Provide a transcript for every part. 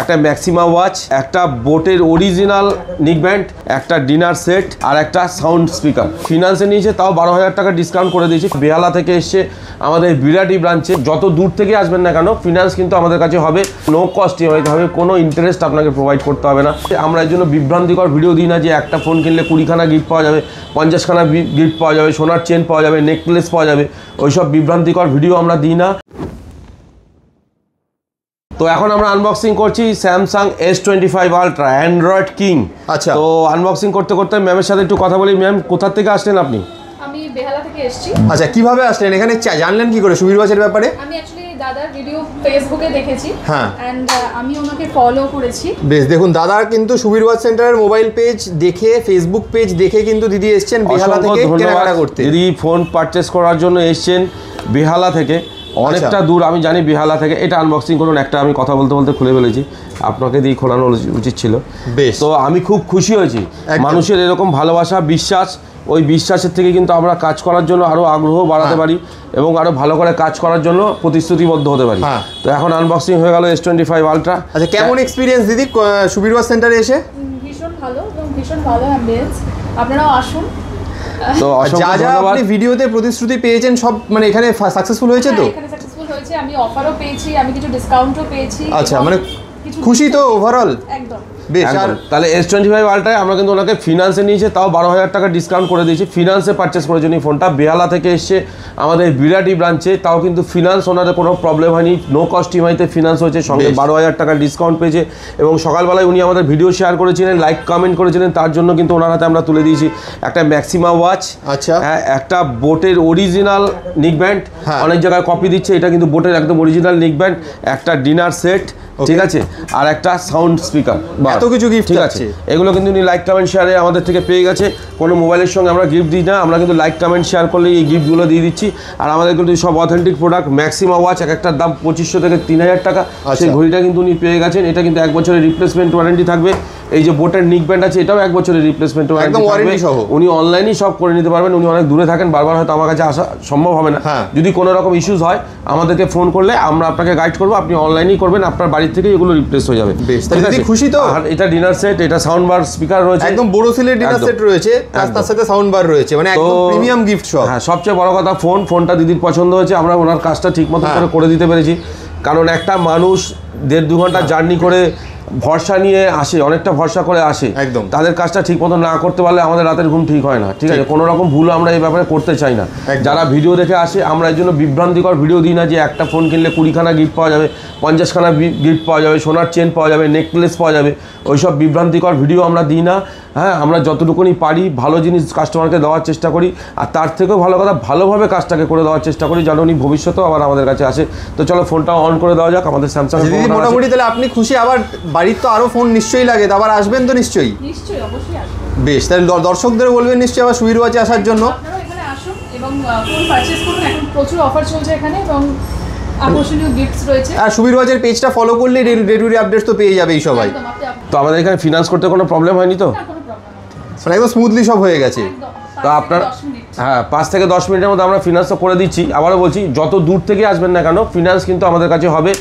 একটা maxima watch, একটা বোটের অরিজিনাল নিক ব্যান্ড, একটা ডিনার সেট আর একটা সাউন্ড স্পিকার। ফিনান্সে নিয়েছে, তাও 12,000 টাকা ডিসকাউন্ট করে দিয়েছি। বেহালা থেকে এসছে আমাদের বিরাটি ব্রাঞ্চে। যত দূর থেকে আসবেন না কেন, ফিনান্স কিন্তু আমাদের কাছে হবে, নো কস্ট ইএমআইতে হবে, কোনো ইন্টারেস্ট আপনাকে প্রোভাইড করতে হবে না। আমরা এর জন্য বিভ্রান্তিকর ভিডিও দিই না যে একটা ফোন কিনলে 20খানা গিফট পাওয়া যাবে, 50খানা গিফট পাওয়া যাবে, সোনার চেন পাওয়া যাবে, নেকলেস পাওয়া যাবে। ওইসব বিভ্রান্তিকর ভিডিও আমরা দিই না। তো এখন আমরা আনবক্সিং করছি Samsung S25 ultra Android king. আচ্ছা, তো আনবক্সিং করতে করতে ম্যামের সাথে একটু কথা বলি। ম্যাম, কোথা থেকে আসলেন আপনি? আমি বেহালা থেকে এসেছি। আচ্ছা, কিভাবে আসলেন এখানে? জানলেন কি করে সুবীর ওয়াচের ব্যাপারে? আমি অ্যাকচুয়ালি দাদার ভিডিও ফেসবুকে দেখেছি, হ্যাঁ, এন্ড আমি ওনাকে ফলো করেছি। বেশ, দেখুন দাদার কিন্তু সুবীর ওয়াচ সেন্টারের মোবাইল পেজ দেখে, ফেসবুক পেজ দেখে কিন্তু দিদি এসেছেন বেহালা থেকে কেনাকাটা করতে। দিদি ফোন পারচেস করার জন্য এসেছেন বেহালা থেকে, অনেকটা দূর আমি জানি বেহালা থেকে। এটা আনবক্সিং করুন। একটা আমি কথা বলতে বলতে খুলে ফেলেছি, আপনাকে দিয়ে খোলানো উচিত ছিল। বেশ, তো আমি খুব খুশি হয়েছি। মানুষের এরকম ভালোবাসা, বিশ্বাস, ওই বিশ্বাসের থেকে কিন্তু আমরা কাজ করার জন্য আরও আগ্রহ বাড়াতে পারি এবং আরও ভালো করে কাজ করার জন্য প্রতিশ্রুতিবদ্ধ হতে পারি। তো এখন আনবক্সিং হয়ে গেল S25 আলট্রা। আচ্ছা, কেমন এক্সপিরিয়েন্স দিদি সুবীর ওয়াচ সেন্টারে এসে? ভীষণ ভালো এবং ভীষণ ভালো অ্যাম্বিয়েন্স। আপনারাও আসুন। তো যা যা আপনি ভিডিওতে প্রতিশ্রুতি পেয়েছেন সব মানে এখানে সাকসেসফুল হয়েছে? তো এখানে সাকসেসফুল হয়েছে। আমি অফারও পেয়েছি, আমি কিছু ডিসকাউন্টও পেয়েছি। আচ্ছা, মানে খুশি তো ওভারঅল? একদম। বেশ, আর তাহলে S25 আলট্রায় আমরা কিন্তু ওনাকে ফিনান্সে নিয়েছে, তাও 12,000 টাকা ডিসকাউন্ট করে দিয়েছি। ফিনান্সে পারচেস করেছেন এই ফোনটা। বেহালা থেকে এসছে আমাদের বিরাটি ব্রাঞ্চে, তাও কিন্তু ফিনান্স ওনাদের কোনো প্রবলেম হয়নি, নো কস্ট ইএমআইতে ফিনান্স হয়েছে, সঙ্গে 12,000 টাকা ডিসকাউন্ট পেয়েছে। এবং সকালবেলায় উনি আমাদের ভিডিও শেয়ার করেছিলেন, লাইক কমেন্ট করেছিলেন, তার জন্য কিন্তু ওনার হাতে আমরা তুলে দিয়েছি একটা ম্যাক্সিমা ওয়াচ, আচ্ছা, একটা বোটের অরিজিনাল নিক ব্যান্ড, অনেক জায়গায় কপি দিচ্ছে, এটা কিন্তু বোটের একদম অরিজিনাল নিক ব্যান্ড, একটা ডিনার সেট, ঠিক আছে, আর একটা সাউন্ড স্পিকার। এত কিছু গিফট ঠিক আছে, এগুলো কিন্তু উনি লাইক কমেন্ট শেয়ারে আমাদের থেকে পেয়ে গেছে। কোনো মোবাইলের সঙ্গে আমরা গিফট দিই না, আমরা কিন্তু লাইক কমেন্ট শেয়ার করলে এই গিফটগুলো দিয়ে দিচ্ছি। আর আমাদের কিন্তু সব অথেন্টিক প্রোডাক্ট। ম্যাক্সিমা ওয়াচ এক একটার দাম 2500 থেকে 3000 টাকা। সেই ঘড়িটা কিন্তু উনি পেয়ে গেছেন। এটা কিন্তু 1 বছরের রিপ্লেসমেন্ট ওয়ারেন্টি থাকবে। এই যে বোটের নিক ব্যান্ড আছে, এটাও 1 বছরের রিপ্লেসমেন্ট ওয়ারেন্টি থাকবে। উনি অনলাইনেই সব করে নিতে পারবেন। উনি অনেক দূরে থাকেন, বারবার হয়তো আমার কাছে আসা সম্ভব হবে না। যদি কোনো রকম ইস্যুস হয় আমাদেরকে ফোন করলে আমরা আপনাকে গাইড করবো, আপনি অনলাইনেই করবেন, আপনার বাড়ি থেকে এগুলো রিপ্লেস হয়ে যাবে। খুশি তো? আর এটা ডিনার সেট, এটা সাউন্ড বার স্পিকার রয়েছে, একদম বড় সিলের ডিনার সেট রয়েছে, তার সাথে সাউন্ড বার রয়েছে, মানে একদম প্রিমিয়াম গিফট সব। হ্যাঁ, সবচেয়ে বড় কথা ফোনটা দিদির পছন্দ হয়েছে। আমরা ওনার কাজটা ঠিকমতো করে দিতে পেরেছি। কারণ একটা মানুষ 1.5-2 ঘন্টা জার্নি করে ভরসা নিয়ে আসে, অনেকটা ভরসা করে আসে, একদম তাদের কাজটা ঠিক মতো না করতে পারলে আমাদের রাতের ঘুম ঠিক হয় না। ঠিক আছে, কোনো রকম ভুল আমরা এই ব্যাপারে করতে চাই না। যারা ভিডিও দেখে আসে, আমরা এর জন্য বিভ্রান্তিকর ভিডিও দিই না যে একটা ফোন কিনলে 20খানা গিফট পাওয়া যাবে, 50খানা গিফট পাওয়া যাবে, সোনার চেন পাওয়া যাবে, নেকলেস পাওয়া যাবে। ওইসব বিভ্রান্তিকর ভিডিও আমরা দিই না। হ্যাঁ, আমরা যতটুকুনি পারি ভালো জিনিস কাস্টমারকে দেওয়ার চেষ্টা করি, আর তার থেকেও ভালো কথা ভালোভাবে কাজটাকে করে দেওয়ার চেষ্টা করি, যেন উনি ভবিষ্যতেও আবার আমাদের কাছে আসে। তো চলো ফোনটা অন করে দেওয়া যাক। আমাদের স্যামসাং মোটামুটি তাহলে আপনি খুশি? আবার বাড়ির তো আরো ফোন নিশ্চয়ই লাগে, আবার আসবেন তো নিশ্চয়ই? নিশ্চয়ই, অবশ্যই আসবেন। বেশ, তাহলে দর্শকদের বলবেন নিশ্চয়ই আবার সুবীর ওয়াচে আসার জন্য। আপনারা এখানে আসুন এবং ফোন পারচেজ করুন। এখন প্রচুর অফার চলছে এখানে এবং আকর্ষণীয় গিফটস রয়েছে। আর সুবীর ওয়াচের পেজটা ফলো করলে ডেলিভারি আপডেটস তো পেয়ে যাবেই সবাই। তো আমাদের এখানে ফিনান্স করতে কোনো প্রবলেম হয়নি তো? মানে একদম স্মুথলি সব হয়ে গেছে। তো আপনার 5 থেকে 10 মিনিটের মধ্যে আমরা ফিনান্স তো করে দিচ্ছি। আবারও বলছি, যত দূর থেকে আসবেন না কেন, ফিনান্স কিন্তু আমাদের কাছে হবে,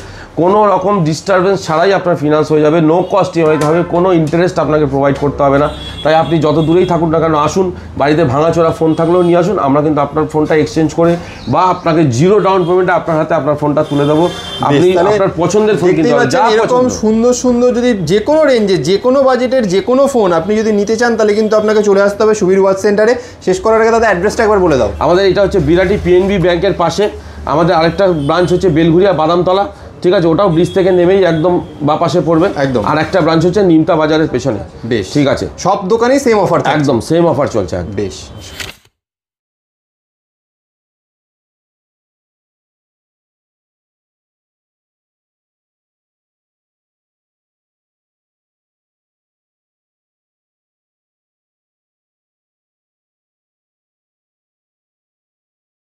কোনো রকম ডিস্টারবেন্স ছাড়াই আপনার ফিনান্স হয়ে যাবে, নো কস্ট ইএমআইতে হবে, কোনো ইন্টারেস্ট আপনাকে প্রোভাইড করতে হবে না। তাই আপনি যত দূরেই থাকুন না কেন আসুন, বাড়িতে ভাঙাচোরা ফোন থাকলেও নিয়ে আসুন, আমরা কিন্তু আপনার ফোনটা এক্সচেঞ্জ করে বা আপনাকে 0 ডাউন পেমেন্টে আপনার হাতে আপনার ফোনটা তুলে দেবো। আপনি আপনার পছন্দের ফোন কিনতে পারেন। এরকম সুন্দর সুন্দর যদি যে কোনো রেঞ্জে, যে কোনো বাজেটের যে কোনো ফোন আপনি যদি নিতে চান, তাহলে কিন্তু আপনাকে চলে আসতে হবে সুবীর ওয়াচ সেন্টারে। শেষ করার আগে দাদা অ্যাড্রেসটা একবার বলে দাও। আমাদের এটা হচ্ছে বিরাটি পিএনবি ব্যাংকের পাশে। আমাদের আরেকটা ব্রাঞ্চ হচ্ছে বেলঘুরিয়া বাদামতলা, ঠিক আছে, ওটাও ব্রিজ থেকে নেমেই একদম বা পাশে পড়বে একদম। আর একটা ব্রাঞ্চ হচ্ছে নিমতা বাজারের পেছনে। বেশ, ঠিক আছে, সব দোকানেই সেম অফার, একদম সেম অফার চলছে। বেশ।